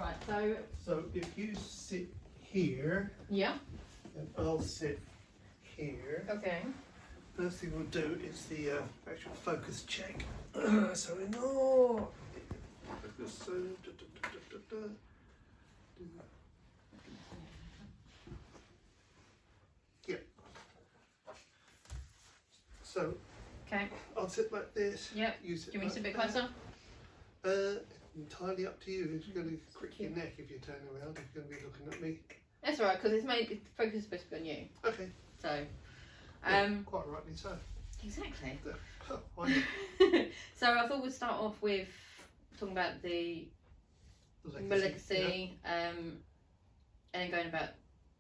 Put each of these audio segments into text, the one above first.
Right, So if you sit here, yeah, and I'll sit here. okay. First thing we'll do is the actual focus check. So we know focus. So yeah. So Okay. I'll sit like this. Yep. You sit Do you want me to sit a bit like closer? Entirely up to you. It's going to crick your neck if you turn around. If you're going to be looking at me. That's alright, because the focus is supposed to be on you. Okay. So, quite rightly so. exactly. Why not? So I thought we'd start off with talking about the legacy, and then going about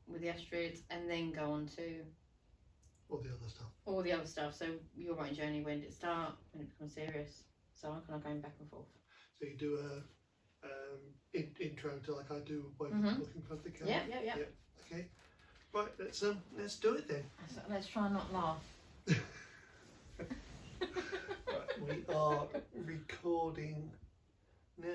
with the Astrid, and then go on to all the other stuff. all the other stuff. So your writing journey, when did it start, when it becomes serious, so I'm kind of going back and forth. So you do a intro to like I do when looking in front of the camera. Yeah. Okay. Right. Let's do it then. Let's try and not laugh. Right, we are recording now.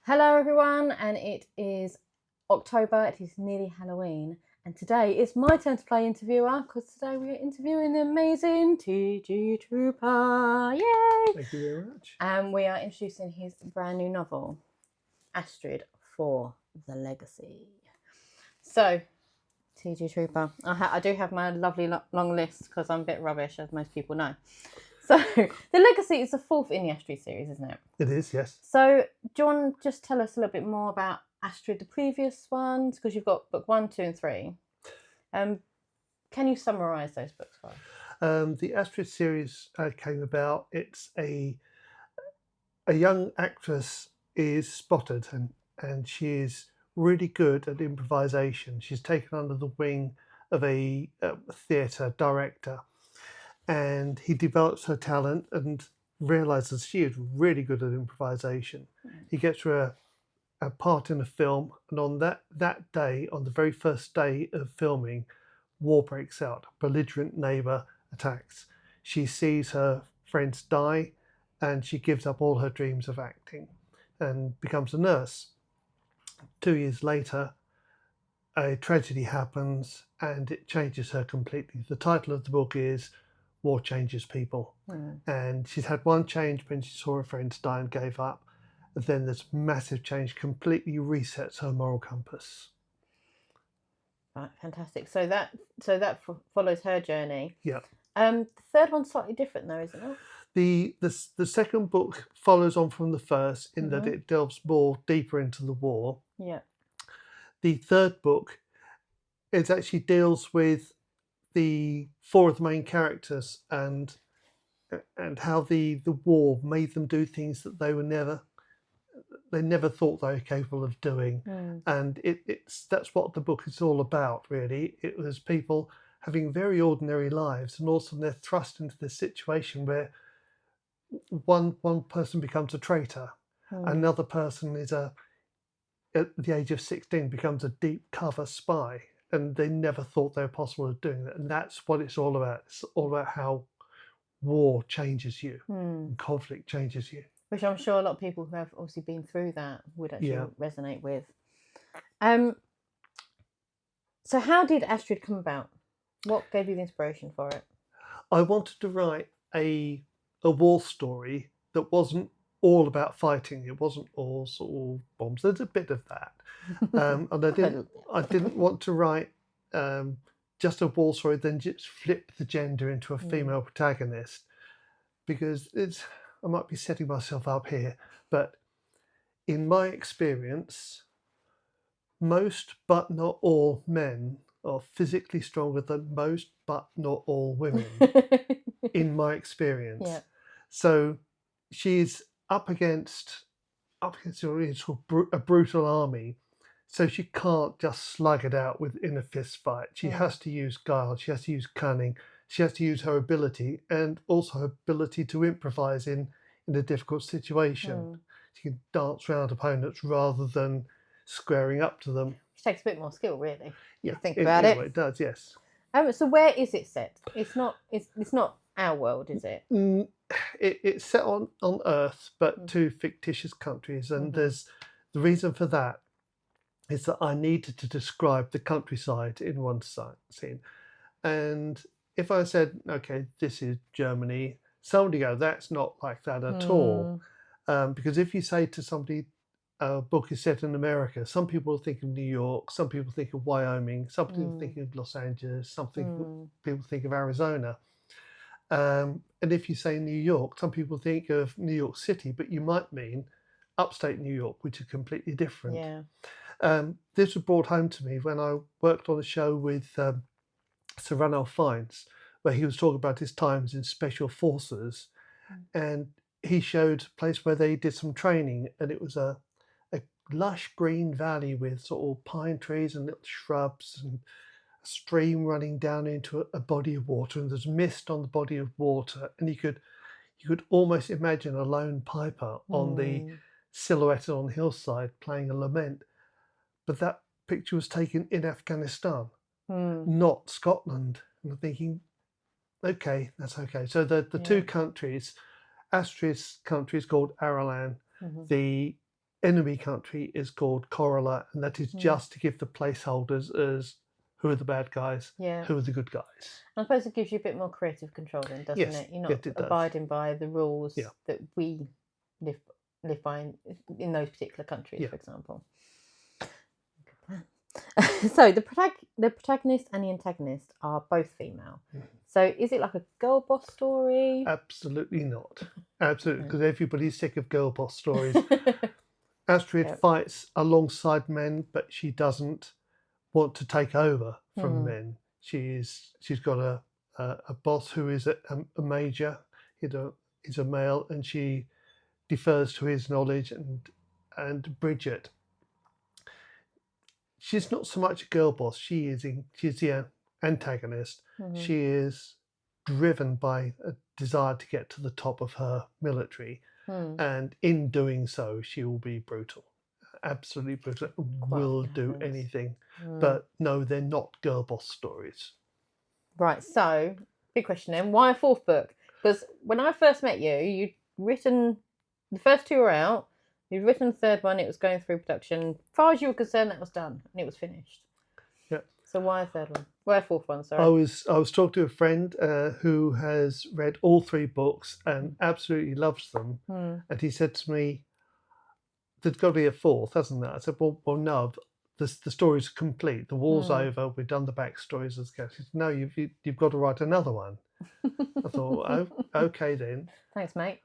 Hello everyone, and it is October, it is nearly Halloween, and today it's my turn to play interviewer, because today we are interviewing the amazing T.G. Trouper, yay! Thank you very much. And we are introducing his brand new novel, Astrid for the Legacy. So, T.G. Trouper, I do have my lovely long list, because I'm a bit rubbish, as most people know. So, the Legacy is the fourth in the Astrid series, isn't it? It is, yes. So, do you want to just tell us a little bit more about Astrid, the previous ones? Because you've got book 1, 2 and 3. Can you summarise those books for us? The Astrid series came about. It's a young actress is spotted, and she is really good at improvisation. She's taken under the wing of a theatre director, and he develops her talent and realises she is really good at improvisation. He gets her a part in a film, and on that day, on the very first day of filming, war breaks out. Belligerent neighbour attacks. She sees her friends die, and she gives up all her dreams of acting and becomes a nurse. 2 years later, a tragedy happens and it changes her completely. The title of the book is War Changes People. And she's had one change when she saw her friends die and gave up. And then this massive change completely resets her moral compass. Right, fantastic. So that follows her journey. Yeah. The third one's slightly different though, isn't it? The second book follows on from the first in that it delves more deeper into the war. Yeah. The third book, it actually deals with the four of the main characters and how the war made them do things that they never thought they were capable of doing. And that's what the book is all about, really. It was people having very ordinary lives, and also they're thrust into this situation where one person becomes a traitor, another person is at the age of 16 becomes a deep cover spy, and they never thought they were possible of doing that. And that's what it's all about. It's all about how war changes you, and conflict changes you. Which I'm sure a lot of people who have obviously been through that would actually resonate with. So how did Astrid come about? What gave you the inspiration for it? I wanted to write a war story that wasn't all about fighting. It wasn't all sort of bombs. There's a bit of that, and I didn't want to write just a war story, then just flip the gender into a female protagonist, because I might be setting myself up here, but in my experience, most but not all men are physically stronger than most but not all women. In my experience. Yeah. So she's up against a brutal army, so she can't just slug it out in a fist fight. She has to use guile, she has to use cunning, she has to use her ability, and also her ability to improvise in a difficult situation. She can dance around opponents rather than squaring up to them. Which takes a bit more skill, really. Yeah, Think about it. It does, yes. So where is it set? It's not our world, is it? It's set on Earth, but Mm. 2 fictitious countries, and Mhm. there's the reason for that is that I needed to describe the countryside in one scene. And if I said, okay, this is Germany, somebody go, that's not like that at all. Because if you say to somebody, a book is set in America, some people think of New York, some people think of Wyoming, some people think of Los Angeles, people think of Arizona. And if you say New York, some people think of New York City, but you might mean upstate New York, which is completely different. Yeah. This was brought home to me when I worked on a show with Sir Ranulph Fiennes, where he was talking about his times in special forces, and he showed a place where they did some training, and it was a lush green valley with sort of pine trees and little shrubs and a stream running down into a body of water, and there's mist on the body of water, and you could almost imagine a lone piper on the silhouette on the hillside playing a lament. But that picture was taken in Afghanistan, not Scotland. And I'm thinking, okay, that's okay. So the 2 countries, Astrid's country is called Aralan. The enemy country is called Corella, and that is just to give the placeholders as who are the bad guys, who are the good guys. I suppose it gives you a bit more creative control then, doesn't it? You're not abiding by the rules that we live by in those particular countries, for example. So the protagonist and the antagonist are both female. So is it like a girl boss story? Absolutely not. Absolutely, because everybody's sick of girl boss stories. Astrid fights alongside men, but she doesn't want to take over from men. She's got a boss who is a major, is a male, and she defers to his knowledge. And Bridget, she's not so much a girl boss. She's the antagonist. She is driven by a desire to get to the top of her military, and in doing so, she will be brutal, absolutely brutal. Will do anything. But no, they're not girl boss stories. Right. So, big question then: why a 4th book? Because when I first met you, you'd written the first 2 were out. You'd written the 3rd one. It was going through production. As far as you were concerned, that was done and it was finished. Yeah. So why a 3rd one? Why a 4th one? Sorry. I was talking to a friend who has read all 3 books and absolutely loves them, and he said to me, "There's got to be a 4th, hasn't there?" I said, "Well, no. The story's complete. The war's over. We've done the backstories." He said, "No, you've got to write another one." I thought, oh, okay then. Thanks, mate.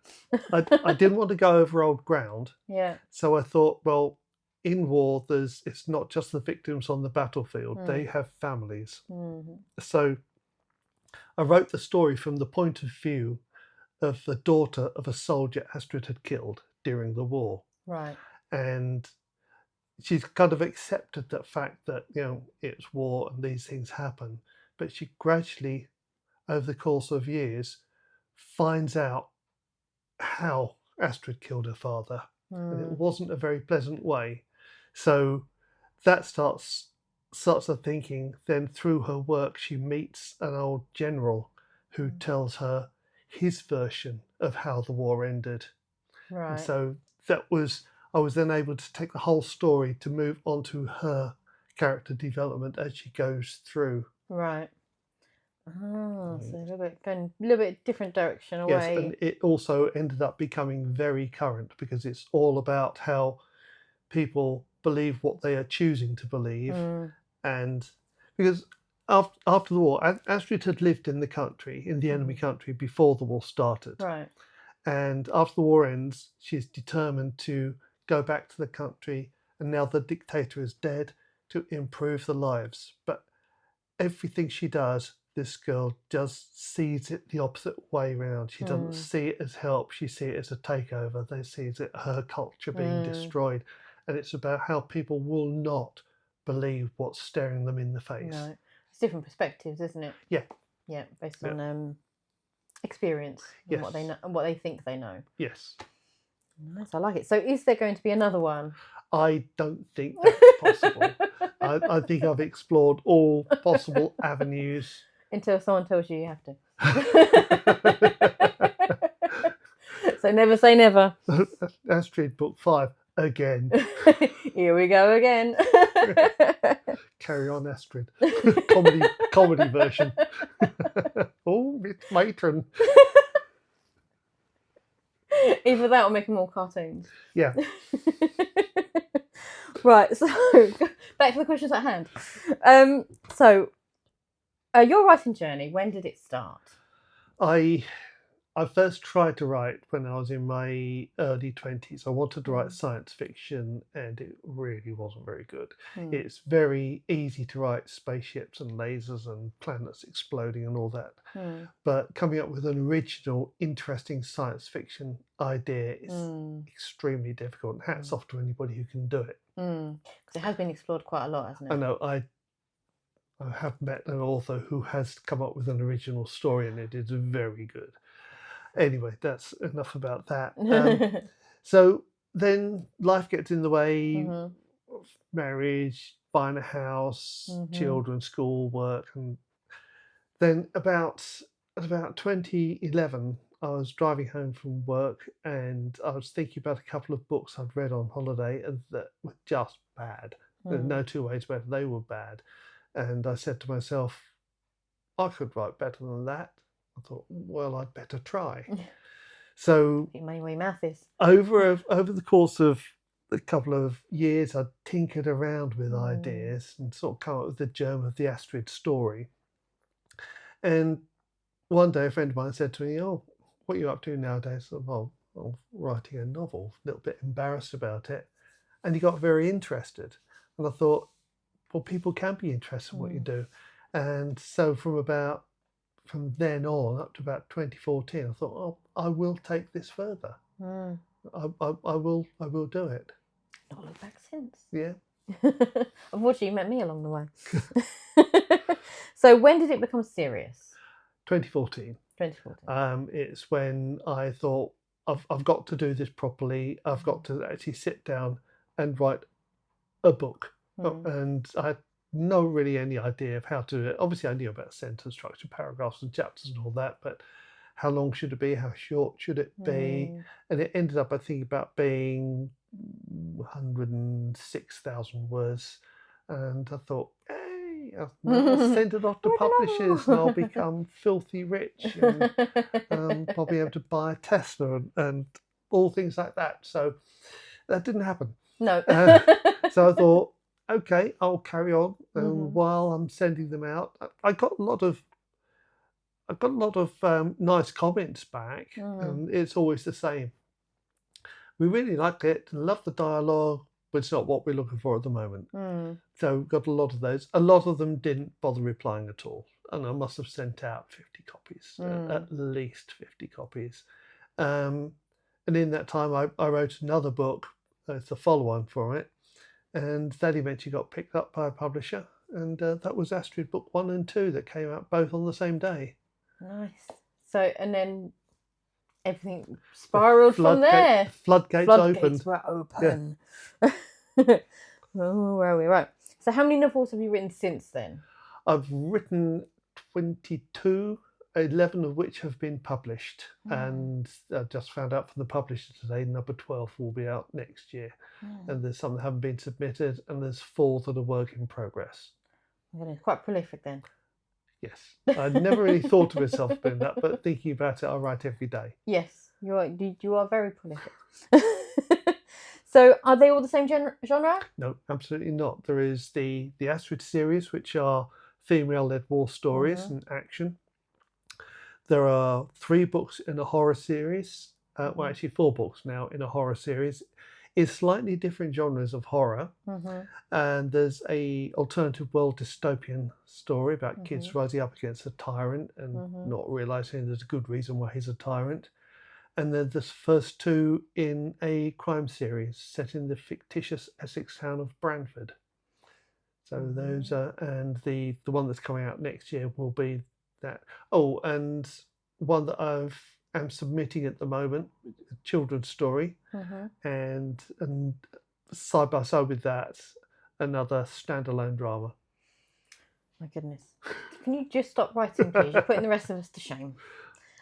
I didn't want to go over old ground. Yeah. So I thought, well, in war, it's not just the victims on the battlefield. They have families. So I wrote the story from the point of view of the daughter of a soldier Astrid had killed during the war. Right. And she's kind of accepted that fact that, it's war and these things happen. But she gradually, over the course of years, finds out how Astrid killed her father. And it wasn't a very pleasant way. So that starts her thinking. Then through her work, she meets an old general who tells her his version of how the war ended. Right. And so I was then able to take the whole story to move on to her character development as she goes through. Right. Oh, so a little bit different direction away. Yes, and it also ended up becoming very current because it's all about how people believe what they are choosing to believe. And because after the war, Astrid had lived in the enemy country before the war started. Right. And after the war ends, she's determined to go back to the country, and now the dictator is dead, to improve the lives. But everything she does, this girl just sees it the opposite way around. She doesn't see it as help. She sees it as a takeover. They see it her culture being destroyed. And it's about how people will not believe what's staring them in the face. No. It's different perspectives, isn't it? Yeah. Yeah, based on experience and what they know and what they think they know. Yes. Nice, I like it. So is there going to be another one? I don't think that's possible. I think I've explored all possible avenues. Until someone tells you you have to. So never say never. Astrid Book 5 again. Here we go again. Carry on, Astrid. comedy version. Oh, it's matron. Either that or making more cartoons. Yeah. Right, so back to the questions at hand. So your writing journey, when did it start? I first tried to write when I was in my early 20s. I wanted to write science fiction, and it really wasn't very good. It's very easy to write spaceships and lasers and planets exploding and all that. But coming up with an original, interesting science fiction idea is extremely difficult. And hats off to anybody who can do it. Because it has been explored quite a lot, hasn't it? I know. I have met an author who has come up with an original story, and it is very good. Anyway, that's enough about that. So then life gets in the way, marriage, buying a house, children, school, work. And then about 2011, I was driving home from work, and I was thinking about a couple of books I'd read on holiday and that were just bad. There's no two ways about it. They were bad. And I said to myself, I could write better than that. I thought, well, I'd better try. So Money mouth is. over the course of a couple of years, I tinkered around with ideas and sort of come up with the germ of the Astrid story. And one day a friend of mine said to me, "Oh, what are you up to nowadays?" I said, "Well, I'm writing a novel," a little bit embarrassed about it. And he got very interested. And I thought, well, people can be interested in what you do. And so from then on up to about 2014, I thought, oh, I will take this further. I will do it. Not looked back since. Yeah. Unfortunately, you met me along the way. So when did it become serious? 2014. 2014. It's when I thought, I've got to do this properly. I've got to actually sit down and write a book. And I had no really any idea of how to do it. Obviously, I knew about sentence structure, paragraphs and chapters and all that, but how long should it be? How short should it be? And it ended up, I think, about being 106,000 words. And I thought, hey, I'll send it off to publishers and I'll become filthy rich and probably able to buy a Tesla and all things like that. So that didn't happen. No. So I thought, okay, I'll carry on. And while I'm sending them out, I got a lot of nice comments back, and it's always the same. We really liked it, love the dialogue, but it's not what we're looking for at the moment. So got a lot of those. A lot of them didn't bother replying at all, and I must have sent out 50 copies, at least 50 copies. And in that time, I wrote another book. It's a follow-on for it. And that eventually got picked up by a publisher. And that was Astrid Book 1 and 2 that came out both on the same day. Nice. So, and then everything spiraled from there. Floodgates opened. Were open. Yeah. Oh, where are we? Right. So how many novels have you written since then? I've written 22, 11 of which have been published. And I just found out from the publisher today, number 12 will be out next year. And there's some that haven't been submitted, and there's 4 that are work in progress. It's quite prolific then. Yes. I never really thought of myself as doing that, but thinking about it, I write every day. Yes, you are very prolific. So are they all the same genre? No, absolutely not. There is the Astrid series, which are female-led war stories and action. There are 3 books in a horror series. Well, actually 4 books now in a horror series. It's slightly different genres of horror. And there's a alternative world dystopian story about kids rising up against a tyrant and not realising there's a good reason why he's a tyrant. And then there's first 2 in a crime series set in the fictitious Essex town of Branford. So those are, and the one that's coming out next year will be that. Oh, and one that I'm submitting at the moment, a children's story, and side by side with that, another standalone drama. My goodness. Can you just stop writing, please? You're putting the rest of us to shame.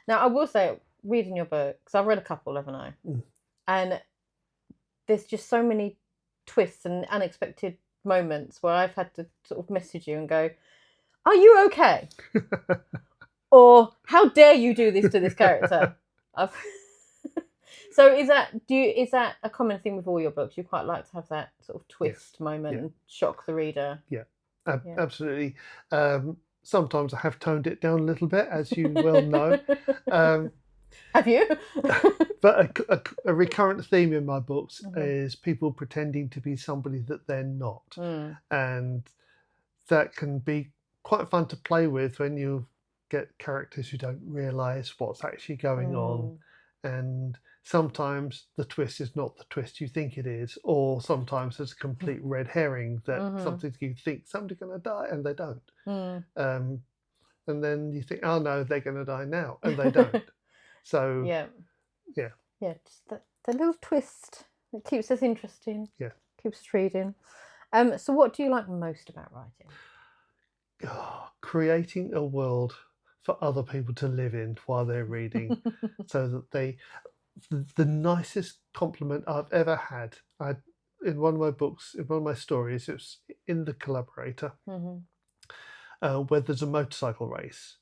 Now, I will say, reading your book, because I've read a couple, haven't I? And there's just so many twists and unexpected moments where I've had to sort of message you and go, are you okay? Or how dare you do this to this character? So is that a common theme with all your books? You quite like to have that sort of twist moment and shock the reader? Yeah, absolutely. Sometimes I have toned it down a little bit, as you well know. Have you? But a recurrent theme in my books is people pretending to be somebody that they're not. And that can be quite fun to play with when you get characters who don't realise what's actually going on. And sometimes the twist is not the twist you think it is, or sometimes there's a complete red herring that something you think somebody's going to die and they don't. And then you think, oh no, they're going to die now, and they don't. So just the little twist that keeps us interesting. Keeps us reading. So what do you like most about writing? Creating a world for other people to live in while they're reading, so that the nicest compliment I've ever had, in one of my books, in one of my stories, it was in The Collaborator, where there's a motorcycle race,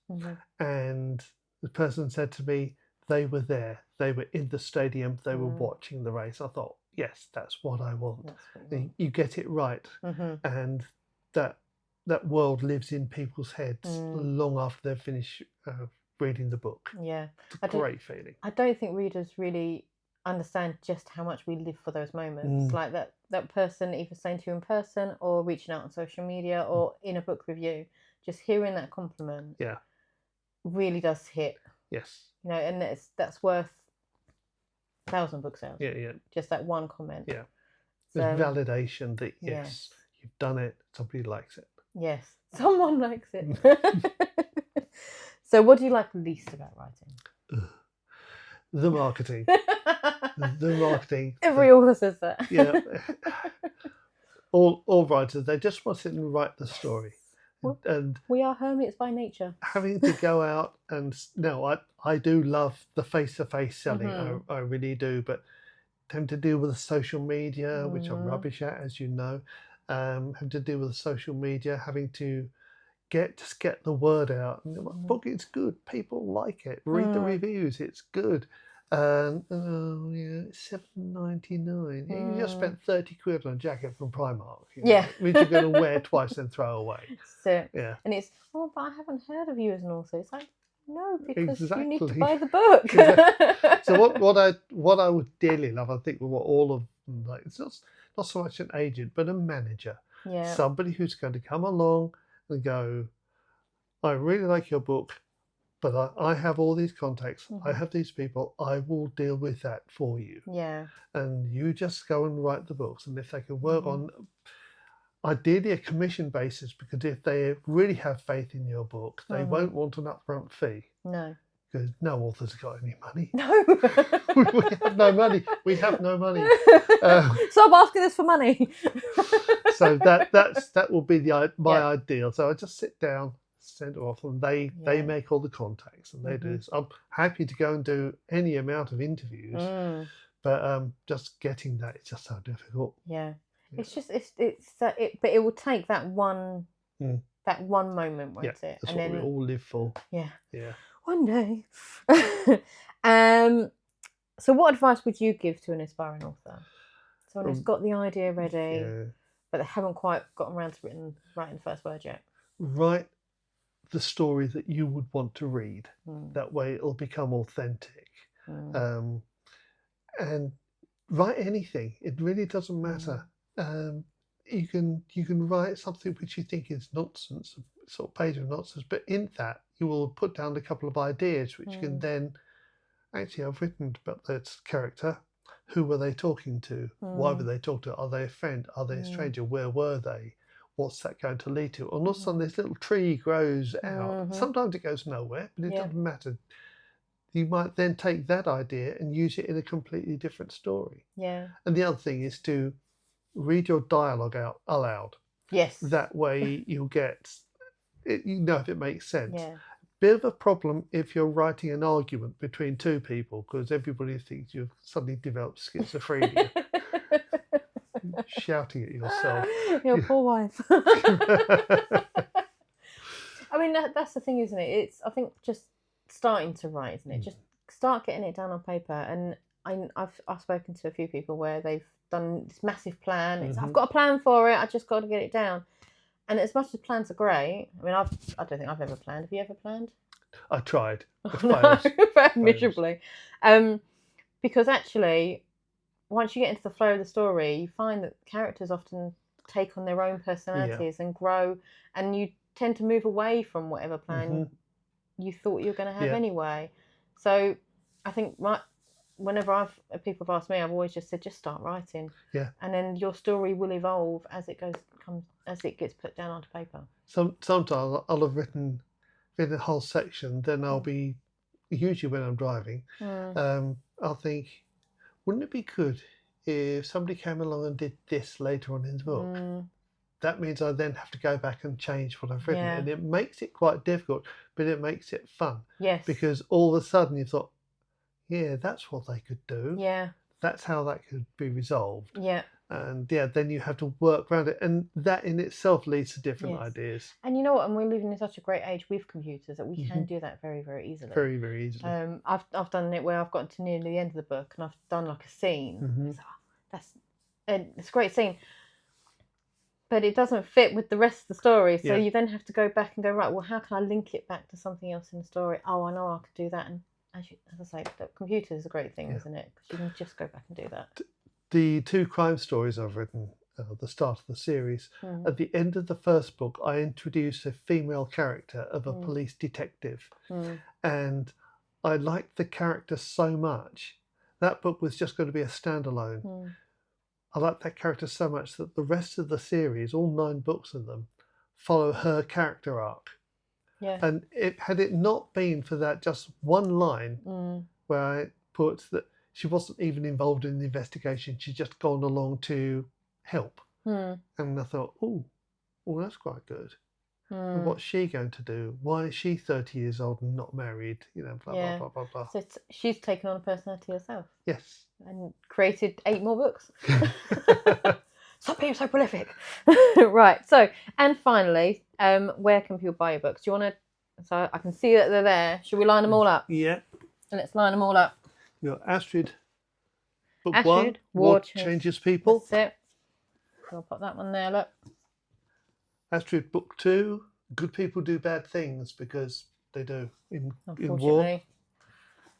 and the person said to me, they were there, they were in the stadium, they were watching the race. I thought, yes, that's what I want. You get it right, and that world lives in people's heads long after they've finished reading the book. It's a great feeling. I don't think readers really understand just how much we live for those moments. Like that person either saying to you in person or reaching out on social media or in a book review, just hearing that compliment really does hit. Yes. You know, and that's worth 1,000 book sales. Just that one comment. There's validation that yes, you've done it, somebody likes it. Yes, someone likes it. So what do you like least about writing? The marketing. The marketing. Every author says that. All writers, they just want to sit and write the story. And we are hermits by nature. Having to go out and I do love the face-to-face selling. I really do, but having to deal with the social media, which I'm rubbish at, as you know. Having to deal with the social media, having to get the word out. And the book is good. People like it. Read the reviews. It's good. And it's $7.99. You just spent 30 quid on a jacket from Primark. Which you're going to wear twice and throw away. So, and it's but I haven't heard of you as an author. It's like, no, because you need to buy the book. So what I would dearly love, I think, what all of them like, it's not so much an agent, but a manager. Somebody who's going to come along and go, I really like your book, but I have all these contacts. I have these people. I will deal with that for you. And you just go and write the books. And if they can work on, ideally, a commission basis, because if they really have faith in your book, they won't want an upfront fee. No. Because no author's got any money. No. We have no money. We have no money. Stop asking us for money. So that will be my ideal. So I just sit down, send it off, and they make all the contacts, and they do this. I'm happy to go and do any amount of interviews, but just getting that is just so difficult. It's just but it will take that one moment, won't it? That's and what then we all live for. One day. So what advice would you give to an aspiring author? Someone who's got the idea ready, but they haven't quite gotten around to writing the first word yet. Write the story that you would want to read. That way it'll become authentic. And write anything. It really doesn't matter. You can write something which you think is nonsense, a sort of page of nonsense, but in that you will put down a couple of ideas which you can then actually, I've written about this character. Who were they talking to? Why were they talking to? Are they a friend? Are they a stranger? Where were they? What's that going to lead to? And all of a sudden this little tree grows out. Sometimes it goes nowhere, but it doesn't matter. You might then take that idea and use it in a completely different story. And the other thing is to read your dialogue out aloud. Yes. That way you'll get you know if it makes sense. Yeah. Bit of a problem if you're writing an argument between two people because everybody thinks you've suddenly developed schizophrenia, shouting at yourself. Your poor wife. I mean, that's the thing, isn't it? It's, I think, just starting to write, isn't it? Just start getting it down on paper. And I've spoken to a few people where they've done this massive plan. It's, I've got a plan for it. I just got to get it down. And as much as plans are great, I mean, I don't think I've ever planned. Have you ever planned? I tried. It No, fails. miserably. Because actually, once you get into the flow of the story, you find that characters often take on their own personalities and grow, and you tend to move away from whatever plan you thought you were going to have anyway. So I think whenever people have asked me, I've always just said, just start writing. Yeah. And then your story will evolve as it gets put down onto paper. Sometimes I'll have written a whole section, then I'll be, usually when I'm driving, I'll think, wouldn't it be good if somebody came along and did this later on in the book? That means I then have to go back and change what I've written. And it makes it quite difficult, but it makes it fun. Yes. Because all of a sudden you thought, yeah, that's what they could do. Yeah. That's how that could be resolved. Yeah. And then you have to work around it. And that in itself leads to different ideas. And you know what? And we're living in such a great age with computers that we can do that very, very easily. Very, very easily. I've done it where I've gotten to nearly the end of the book and I've done like a scene. It's a great scene. But it doesn't fit with the rest of the story. So you then have to go back and go, right, well, how can I link it back to something else in the story? Oh, I know I could do that. And as I say, the computer is a great thing, isn't it? Because you can just go back and do that. The 2 crime stories I've written at the start of the series, at the end of the first book, I introduce a female character of a police detective. And I liked the character so much. That book was just going to be a standalone. I like that character so much that the rest of the series, all 9 books of them, follow her character arc. Yeah. And had it not been for that just one line where I put that she wasn't even involved in the investigation, she'd just gone along to help. And I thought, oh, that's quite good. And what's she going to do? Why is she 30 years old and not married? You know, blah, blah, blah, blah, blah. So she's taken on a personality herself. Yes. And created 8 more books. Stop being so prolific. Right. So, and finally, where can people buy your books? Do you want to, so I can see that they're there. Should we line them all up? Yeah. Let's line them all up. You've got Astrid Book Astrid, 1, War Changes People. That's it. So I'll put that one there, look. Astrid Book 2, Good People Do Bad Things, because they do in war.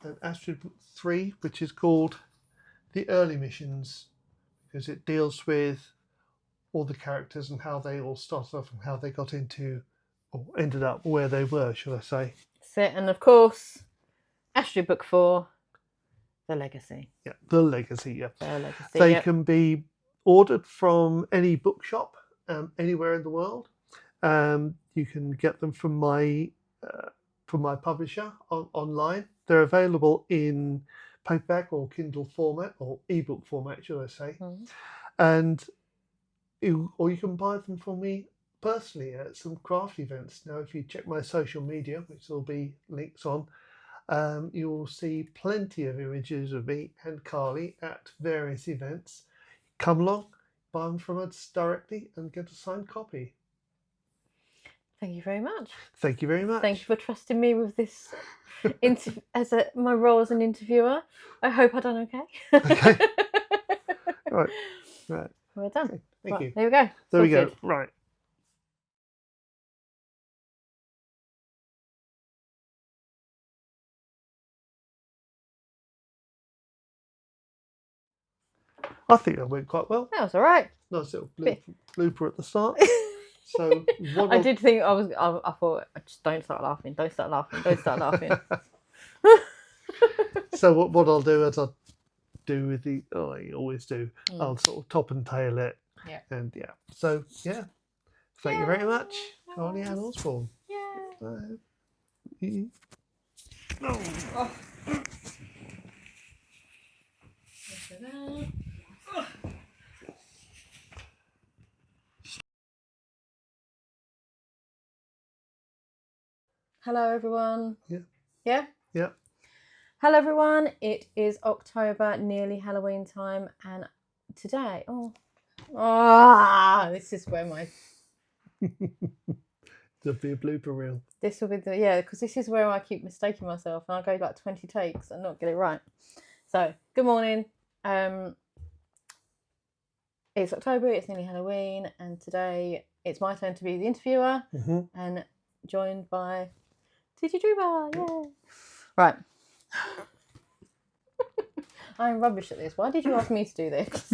And Astrid Book 3, which is called The Early Missions, because it deals with all the characters and how they all started off and how they got into, or ended up where they were, should I say. That's it. And of course, Astrid Book 4, The Legacy. Yeah, The Legacy, yeah. The Legacy, they can be ordered from any bookshop anywhere in the world. You can get them from my publisher online. They're available in paperback or Kindle format, or ebook format, should I say. And or you can buy them from me personally at some craft events. Now, if you check my social media, which there'll be links on, you'll see plenty of images of me and Carly at various events. Come along, buy them from us directly and get a signed copy. Thank you very much. Thank you very much. Thank you for trusting me with this my role as an interviewer. I hope I've done okay. Okay. Right. We're done. Okay. Thank you. There we go. There we go. Right. I think that went quite well. That was all right. Nice little blooper at the start. So I did think I thought, just don't start laughing. Don't start laughing. Don't start laughing. So what I'll do is I'll do with I always do. I'll sort of top and tail it. Yeah. And yeah. So yeah. Thank you very much, Carley-Ann Osborn. Yeah. Hello, everyone. Yeah. Yeah? Yeah. Hello, everyone. It is October, nearly Halloween time, and today, this is where my... There'll be a blooper reel. This will be because this is where I keep mistaking myself, and I go like 20 takes and not get it right. So, good morning. It's October, it's nearly Halloween, and today it's my turn to be the interviewer and joined by TG Trouper. Yay! Right. I'm rubbish at this. Why did you ask me to do this?